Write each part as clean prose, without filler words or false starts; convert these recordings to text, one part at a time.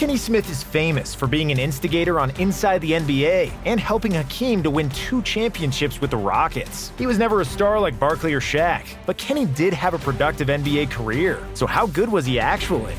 Kenny Smith is famous for being an instigator on Inside the NBA and helping Hakeem to win 2 championships with the Rockets. He was never a star like Barkley or Shaq, but Kenny did have a productive NBA career. So how good was he actually?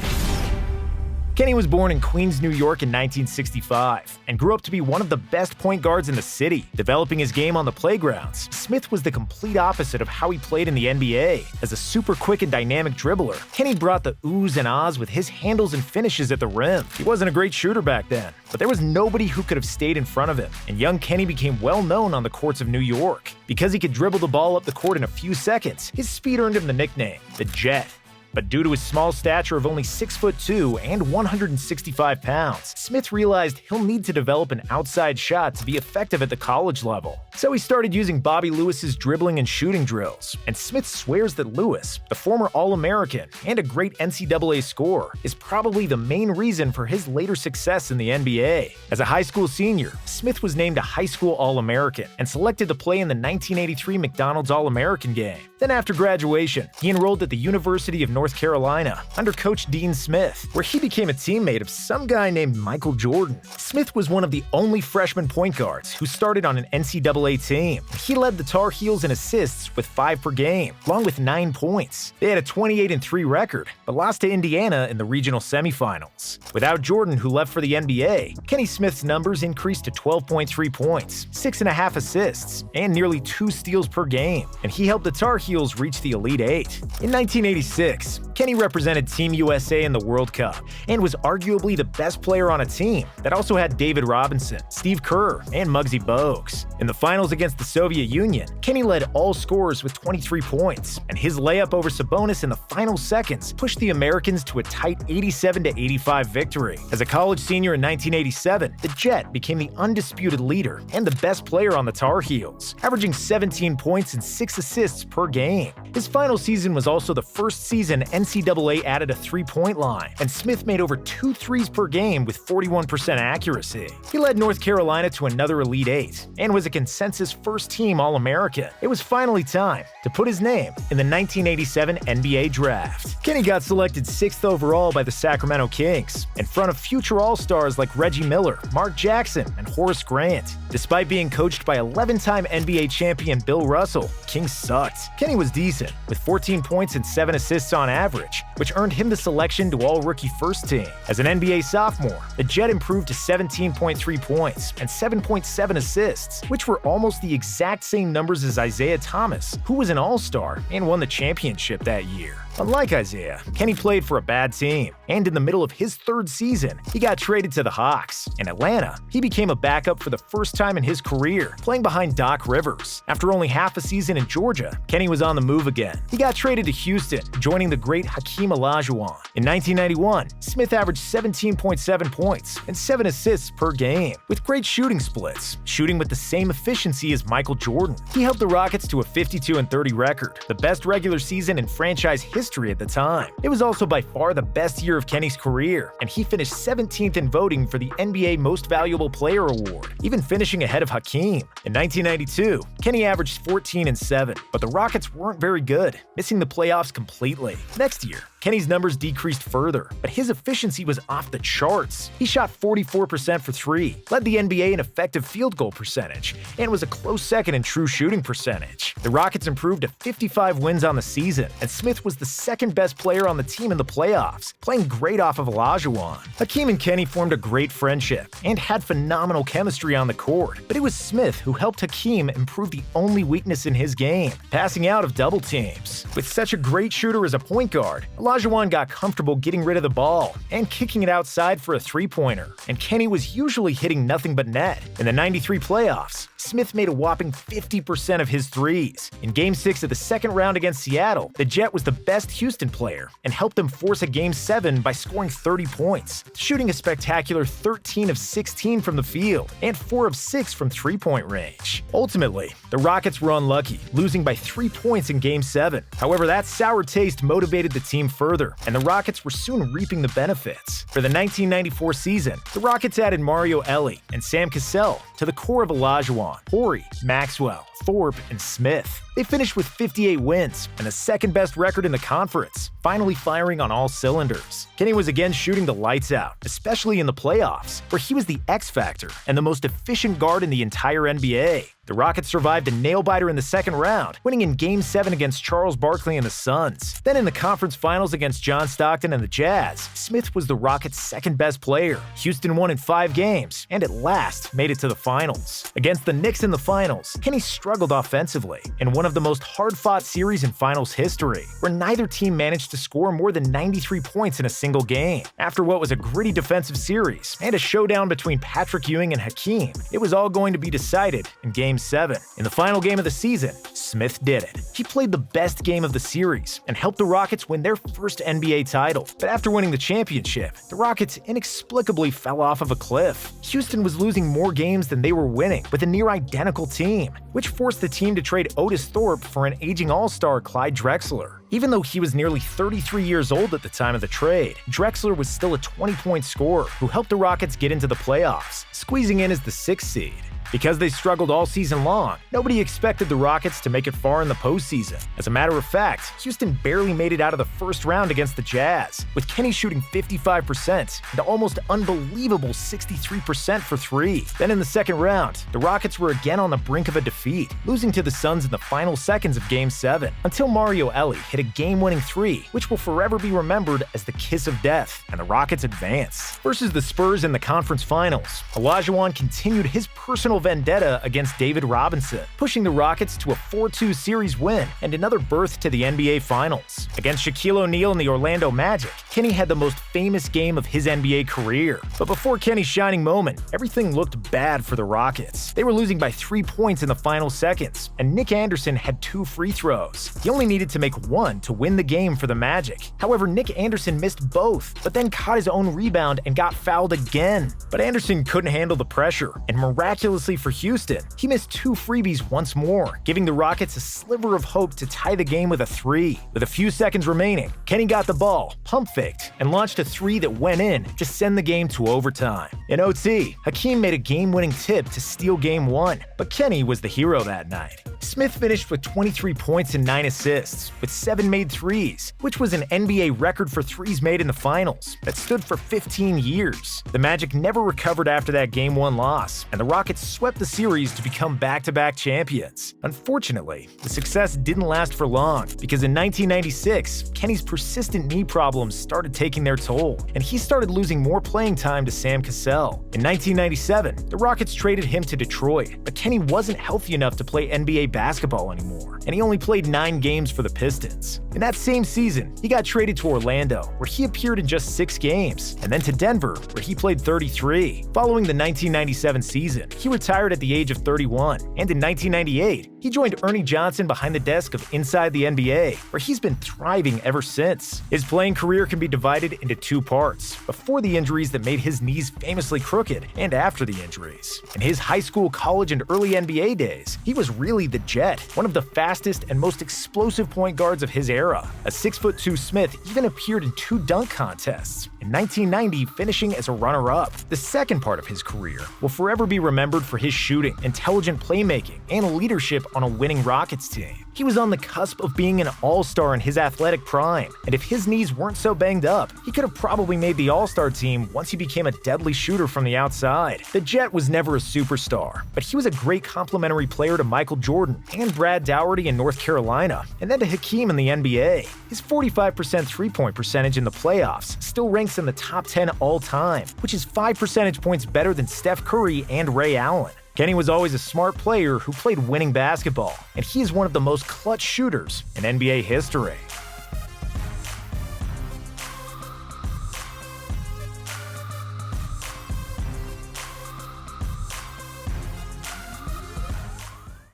Kenny was born in Queens, New York in 1965 and grew up to be one of the best point guards in the city. Developing his game on the playgrounds, Smith was the complete opposite of how he played in the NBA. As a super quick and dynamic dribbler, Kenny brought the oohs and ahs with his handles and finishes at the rim. He wasn't a great shooter back then, but there was nobody who could have stayed in front of him, and young Kenny became well known on the courts of New York. Because he could dribble the ball up the court in a few seconds, his speed earned him the nickname, the Jet. But due to his small stature of only 6'2" and 165 pounds, Smith realized he'll need to develop an outside shot to be effective at the college level. So he started using Bobby Lewis's dribbling and shooting drills, and Smith swears that Lewis, the former All-American and a great NCAA scorer, is probably the main reason for his later success in the NBA. As a high school senior, Smith was named a high school All-American and selected to play in the 1983 McDonald's All-American game. Then after graduation, he enrolled at the University of North Carolina under Coach Dean Smith, where he became a teammate of some guy named Michael Jordan. Smith was one of the only freshman point guards who started on an NCAA team. He led the Tar Heels in assists with 5 per game, along with 9 points. They had a 28-3 record, but lost to Indiana in the regional semifinals. Without Jordan, who left for the NBA, Kenny Smith's numbers increased to 12.3 points, 6.5 assists, and nearly 2 steals per game, and he helped the Tar Heels reach the Elite Eight. In 1986, Kenny represented Team USA in the World Cup and was arguably the best player on a team that also had David Robinson, Steve Kerr, and Muggsy Bogues. In the finals against the Soviet Union, Kenny led all scorers with 23 points, and his layup over Sabonis in the final seconds pushed the Americans to a tight 87-85 victory. As a college senior in 1987, the Jet became the undisputed leader and the best player on the Tar Heels, averaging 17 points and 6 assists per game. His final season was also the first season NCAA added a 3-point line, and Smith made over 2 threes per game with 41% accuracy. He led North Carolina to another Elite Eight and was a consensus first-team All-American. It was finally time to put his name in the 1987 NBA Draft. Kenny got selected 6th overall by the Sacramento Kings, in front of future All-Stars like Reggie Miller, Mark Jackson, and Horace Grant. Despite being coached by 11-time NBA champion Bill Russell, Kings sucked. Kenny was decent, with 14 points and 7 assists on average, which earned him the selection to All-Rookie First Team. As an NBA sophomore, the Jet improved to 17.3 points and 7.7 assists, which were almost the exact same numbers as Isaiah Thomas, who was an All-Star and won the championship that year. Unlike Isaiah, Kenny played for a bad team, and in the middle of his 3rd season, he got traded to the Hawks. In Atlanta, he became a backup for the first time in his career, playing behind Doc Rivers. After only half a season in Georgia, Kenny was on the move again. He got traded to Houston, joining the great Hakeem Olajuwon. In 1991, Smith averaged 17.7 points and 7 assists per game, with great shooting splits, shooting with the same efficiency as Michael Jordan. He helped the Rockets to a 52-30 record, the best regular season in franchise history at the time. It was also by far the best year of Kenny's career, and he finished 17th in voting for the NBA Most Valuable Player Award, even finishing ahead of Hakeem. In 1992, Kenny averaged 14 and 7, but the Rockets weren't very good, missing the playoffs completely. Next year, Kenny's numbers decreased further, but his efficiency was off the charts. He shot 44% for 3, led the NBA in effective field goal percentage, and was a close second in true shooting percentage. The Rockets improved to 55 wins on the season, and Smith was the second best player on the team in the playoffs, playing great off of Olajuwon. Hakeem and Kenny formed a great friendship and had phenomenal chemistry on the court, but it was Smith who helped Hakeem improve the only weakness in his game, passing out of double teams. With such a great shooter as a point guard, Olajuwon got comfortable getting rid of the ball and kicking it outside for a 3-pointer, and Kenny was usually hitting nothing but net. In the 93 playoffs, Smith made a whopping 50% of his threes. In Game 6 of the second round against Seattle, the Jet was the best Houston player and helped them force a Game 7 by scoring 30 points, shooting a spectacular 13 of 16 from the field and 4 of 6 from 3-point range. Ultimately, the Rockets were unlucky, losing by 3 points in Game 7. However, that sour taste motivated the team further, and the Rockets were soon reaping the benefits. For the 1994 season, the Rockets added Mario Elie and Sam Cassell to the core of Olajuwon, Horry, Maxwell, Thorpe, and Smith. They finished with 58 wins and the second-best record in the conference, finally firing on all cylinders. Kenny was again shooting the lights out, especially in the playoffs, where he was the X factor and the most efficient guard in the entire NBA. The Rockets survived a nail-biter in the second round, winning in Game 7 against Charles Barkley and the Suns. Then in the conference finals against John Stockton and the Jazz, Smith was the Rockets' second-best player. Houston won in 5 games, and at last made it to the finals. Against the Knicks in the finals, Kenny struggled offensively in one of the most hard-fought series in finals history, where neither team managed to score more than 93 points in a single game. After what was a gritty defensive series and a showdown between Patrick Ewing and Hakeem, it was all going to be decided in Game 7. In the final game of the season, Smith did it. He played the best game of the series and helped the Rockets win their first NBA title. But after winning the championship, the Rockets inexplicably fell off of a cliff. Houston was losing more games than they were winning with a near-identical team, which forced the team to trade Otis Thorpe for an aging all-star Clyde Drexler. Even though he was nearly 33 years old at the time of the trade, Drexler was still a 20-point scorer who helped the Rockets get into the playoffs, squeezing in as the 6th seed. Because they struggled all season long, nobody expected the Rockets to make it far in the postseason. As a matter of fact, Houston barely made it out of the first round against the Jazz, with Kenny shooting 55% and almost unbelievable 63% for 3. Then in the second round, the Rockets were again on the brink of a defeat, losing to the Suns in the final seconds of Game 7, until Mario Elie hit a game-winning 3, which will forever be remembered as the kiss of death, and the Rockets advance. Versus the Spurs in the conference finals, Olajuwon continued his personal vendetta against David Robinson, pushing the Rockets to a 4-2 series win and another berth to the NBA Finals. Against Shaquille O'Neal and the Orlando Magic, Kenny had the most famous game of his NBA career. But before Kenny's shining moment, everything looked bad for the Rockets. They were losing by 3 points in the final seconds, and Nick Anderson had 2 free throws. He only needed to make 1 to win the game for the Magic. However, Nick Anderson missed both, but then caught his own rebound and got fouled again. But Anderson couldn't handle the pressure, and miraculously for Houston, he missed 2 freebies once more, giving the Rockets a sliver of hope to tie the game with a 3. With a few seconds remaining, Kenny got the ball, pump faked, and launched a 3 that went in to send the game to overtime. In OT, Hakeem made a game-winning tip to steal Game 1, but Kenny was the hero that night. Smith finished with 23 points and 9 assists, with 7 made threes, which was an NBA record for threes made in the finals that stood for 15 years. The Magic never recovered after that Game 1 loss, and the Rockets swept the series to become back-to-back champions. Unfortunately, the success didn't last for long, because in 1996, Kenny's persistent knee problems started taking their toll, and he started losing more playing time to Sam Cassell. In 1997, the Rockets traded him to Detroit, but Kenny wasn't healthy enough to play NBA basketball anymore, and he only played 9 games for the Pistons. In that same season, he got traded to Orlando, where he appeared in just 6 games, and then to Denver, where he played 33. Following the 1997 season, he retired at the age of 31, and in 1998, he joined Ernie Johnson behind the desk of Inside the NBA, where he's been thriving ever since. His playing career can be divided into 2 parts, before the injuries that made his knees famously crooked, and after the injuries. In his high school, college, and early NBA days, he was really the Jet, one of the fastest and most explosive point guards of his era. A 6'2" Smith even appeared in 2 dunk contests, in 1990 finishing as a runner-up. The second part of his career will forever be remembered for his shooting, intelligent playmaking, and leadership on a winning Rockets team. He was on the cusp of being an all-star in his athletic prime, and if his knees weren't so banged up, he could have probably made the all-star team once he became a deadly shooter from the outside. The Jet was never a superstar, but he was a great complementary player to Michael Jordan and Brad Daugherty in North Carolina, and then to Hakeem in the NBA. His 45% three-point percentage in the playoffs still ranks in the top 10 all-time, which is 5 percentage points better than Steph Curry and Ray Allen. Kenny was always a smart player who played winning basketball, and he is one of the most clutch shooters in NBA history.